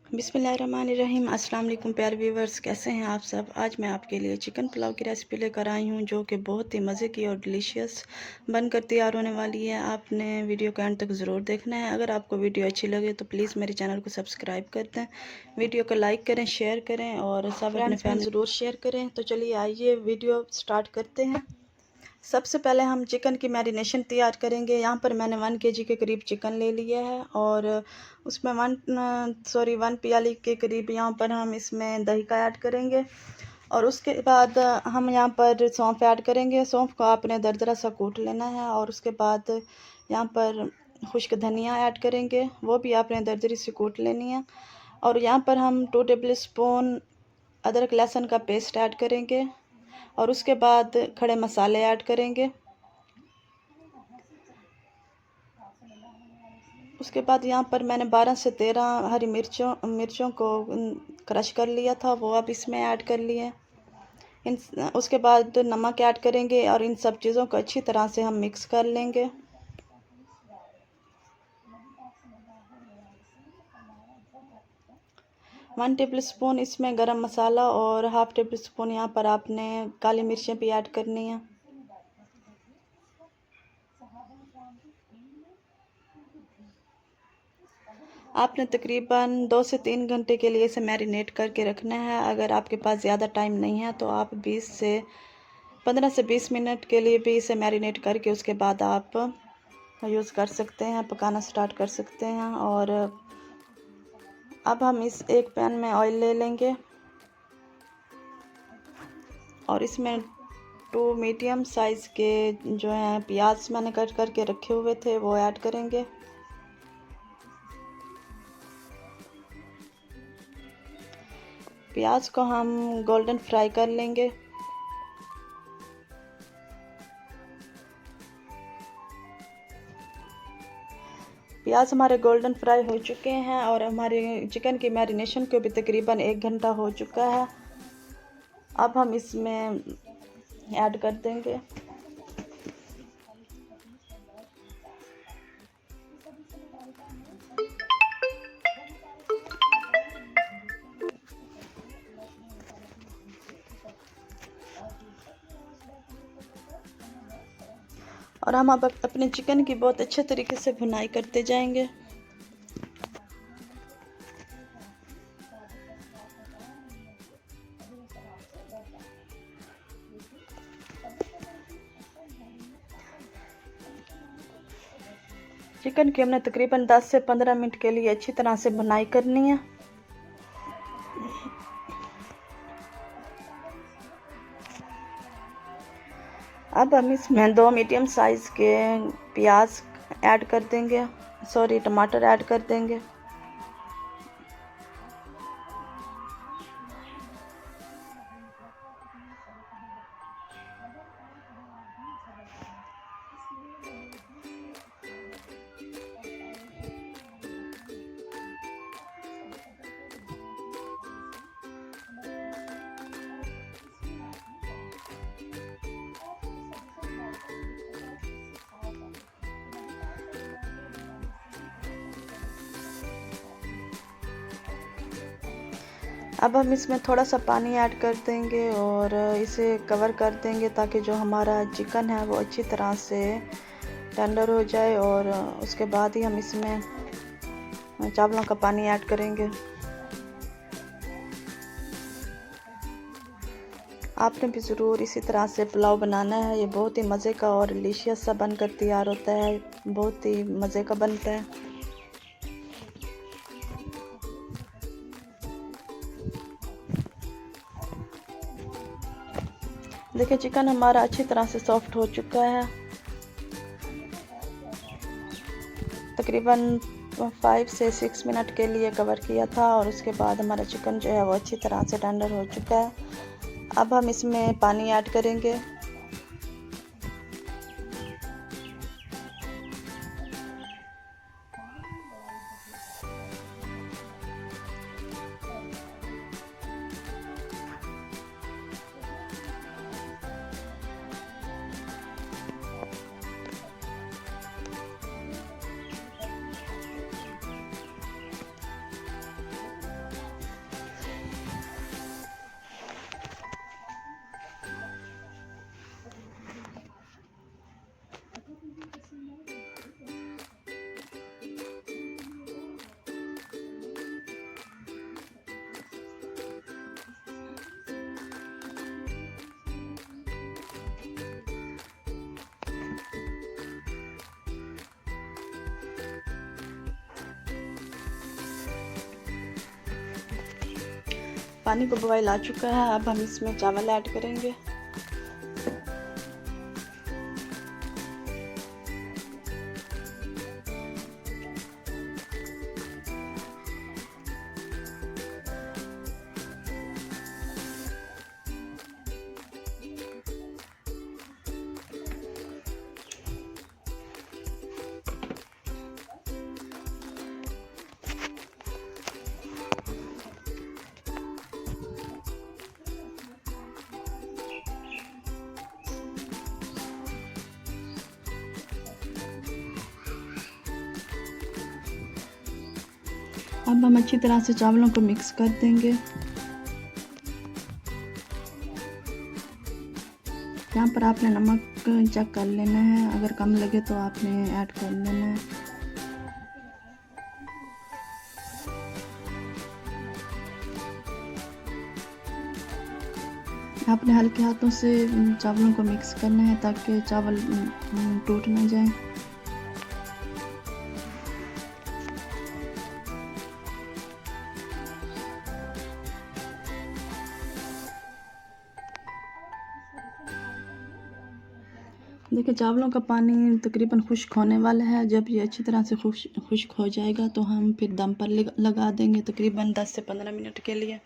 बिस्मिल्लाहिर्रहमानिर्रहीम। अस्सलाम वालेकुम प्यारे व्यूवर्स, कैसे हैं आप सब। आज मैं आपके लिए चिकन पुलाव की रेसिपी लेकर आई हूं, जो कि बहुत ही मज़े की और डिलीशियस बनकर तैयार होने वाली है। आपने वीडियो को एंड तक ज़रूर देखना है। अगर आपको वीडियो अच्छी लगे तो प्लीज़ मेरे चैनल को सब्सक्राइब कर दें, वीडियो को लाइक करें, शेयर करें और सब अपने फ्रेंड्स ज़रूर शेयर करें। तो चलिए आइए वीडियो स्टार्ट करते हैं। सबसे पहले हम चिकन की मैरिनेशन तैयार करेंगे। यहाँ पर मैंने 1 केजी के करीब चिकन ले लिया है और उसमें 1 प्याली के करीब यहाँ पर हम इसमें दही का ऐड करेंगे। और उसके बाद हम यहाँ पर सौंफ ऐड करेंगे। सौंफ को आपने दरदरा सा कूट लेना है और उसके बाद यहाँ पर खुश्क धनिया ऐड करेंगे, वो भी आपने दरदरी से कूट लेनी है। और यहाँ पर हम 2 टेबल स्पून अदरक लहसुन का पेस्ट ऐड करेंगे और उसके बाद खड़े मसाले ऐड करेंगे। उसके बाद यहाँ पर मैंने 12 से 13 हरी मिर्चों को क्रश कर लिया था, वो अब इसमें ऐड कर लिए। उसके बाद नमक ऐड करेंगे और इन सब चीज़ों को अच्छी तरह से हम मिक्स कर लेंगे। वन टेबल स्पून इसमें गरम मसाला और हाफ टेबल स्पून यहाँ पर आपने काली मिर्चें भी ऐड करनी है। आपने तकरीबन 2 से 3 घंटे के लिए इसे मैरिनेट करके रखना है। अगर आपके पास ज़्यादा टाइम नहीं है तो आप 15 से 20 मिनट के लिए भी इसे मैरिनेट करके उसके बाद आप यूज़ कर सकते हैं, पकाना स्टार्ट कर सकते हैं। और अब हम इस एक पैन में ऑयल ले लेंगे और इसमें 2 मीडियम साइज़ के जो हैं प्याज मैंने कट करके रखे हुए थे वो ऐड करेंगे। प्याज को हम गोल्डन फ्राई कर लेंगे। प्याज हमारे गोल्डन फ्राई हो चुके हैं और हमारे चिकन की मैरिनेशन को भी तकरीबन 1 घंटा हो चुका है। अब हम इसमें ऐड कर देंगे और हम अब अपने चिकन की बहुत अच्छे तरीके से भुनाई करते जाएंगे। चिकन की हमने तकरीबन 10 से 15 मिनट के लिए अच्छी तरह से भुनाई करनी है। अब हम इसमें 2 मीडियम साइज़ के प्याज ऐड कर देंगे, टमाटर ऐड कर देंगे। अब हम इसमें थोड़ा सा पानी ऐड कर देंगे और इसे कवर कर देंगे ताकि जो हमारा चिकन है वो अच्छी तरह से टेंडर हो जाए। और उसके बाद ही हम इसमें चावलों का पानी ऐड करेंगे। आपने भी ज़रूर इसी तरह से पुलाव बनाना है। ये बहुत ही मज़े का और डिलीशियस सा बनकर तैयार होता है, बहुत ही मज़े का बनता है। देखिए चिकन हमारा अच्छी तरह से सॉफ्ट हो चुका है। तकरीबन 5 से 6 मिनट के लिए कवर किया था और उसके बाद हमारा चिकन जो है वो अच्छी तरह से टेंडर हो चुका है। अब हम इसमें पानी ऐड करेंगे। पानी को बॉयल आ चुका है। अब हम इसमें चावल ऐड करेंगे। अब हम अच्छी तरह से चावलों को मिक्स कर देंगे। यहाँ पर आपने नमक चेक कर लेना है, अगर कम लगे तो आपने ऐड कर लेना है। आपने हल्के हाथों से चावलों को मिक्स करना है ताकि चावल टूट ना जाए। देखिए चावलों का पानी तकरीबन खुश्क होने वाला है। जब ये अच्छी तरह से खुश्क हो जाएगा तो हम फिर दम पर लगा देंगे तकरीबन 10 से 15 मिनट के लिए।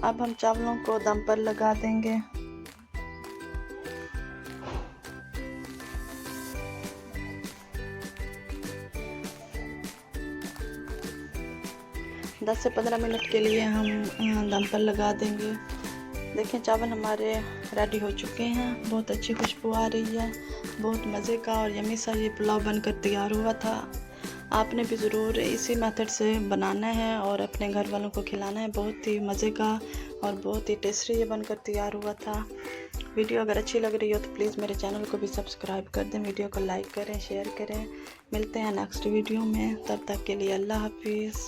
अब हम चावलों को दम पर लगा देंगे। दस से 15 मिनट के लिए हम दम पर लगा देंगे। देखें चावल हमारे रेडी हो चुके हैं। बहुत अच्छी खुशबू आ रही है। बहुत मज़े का और यम्मी सा ये पुलाव बनकर तैयार हुआ था। आपने भी ज़रूर इसी मेथड से बनाना है और अपने घर वालों को खिलाना है। बहुत ही मज़े का और बहुत ही टेस्टी ये बनकर तैयार हुआ था। वीडियो अगर अच्छी लग रही हो तो प्लीज़ मेरे चैनल को भी सब्सक्राइब कर दें, वीडियो को लाइक करें, शेयर करें। मिलते हैं नेक्स्ट वीडियो में, तब तक के लिए अल्लाह हाफिज़।